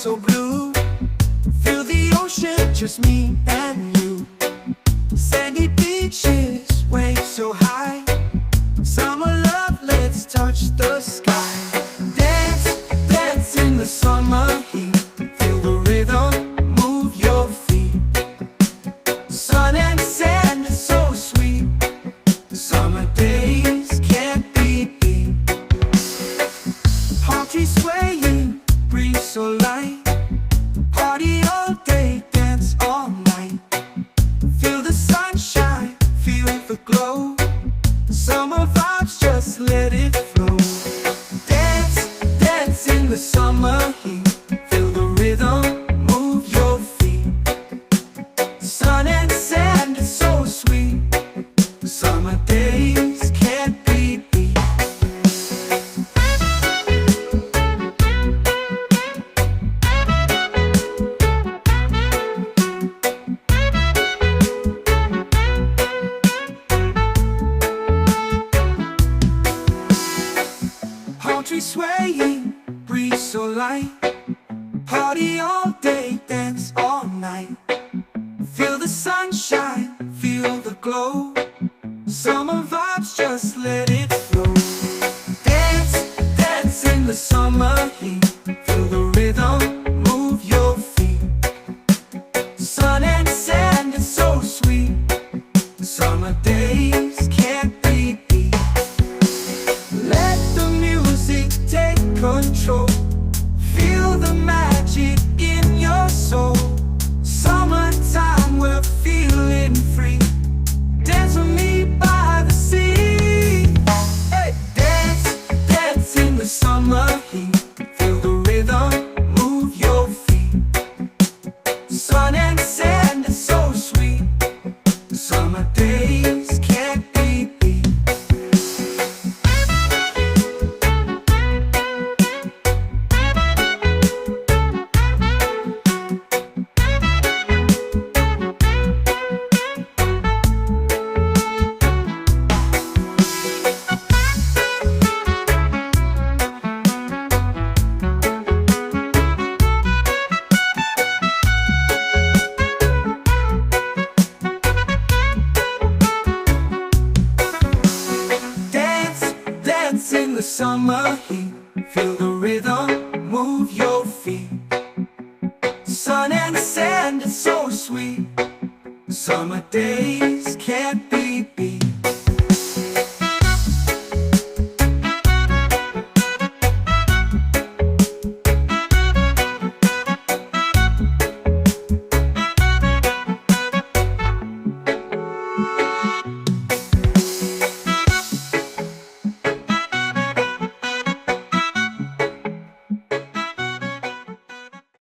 So blue, feel the ocean, just me and you. Sandy beaches, waves so high. Summer love, let's touch the sky. Dance, dance in the summer heat. Feel the rhythm, move your feet. Sun and sand is so sweet. Summer days can't be beat. Palm trees swaying, breeze so light. Party all day, dance all night. Feel the sunshine, feel the glow. Summer vibes, just let it flow. Dance, dance in the summer heat. Feel the rhythm, move your feet. Sun and sand is so sweet. Summer days can't be beat. Palm trees swaying, breeze so light. Party all day, dance all night. Feel the sunshine, feel the glow. Summer vibes, just let it flow. Dance, dance in the summer heat. Feel the rhythm, move your feet. Sun and sand is so sweet. Summer days can't be beat. Let the music take control. Feel the magic in your soul. Summertime, we're feeling free. Dance with me by the sea. Hey, dance, dance in the summer heat. Feel the rhythm, move your feet. Sun and sand is so sweet. Summer days can't be beat. Dance in the summer heat. Feel the rhythm, move your feet. Sun and sand is so sweet. Summer days can't be beat.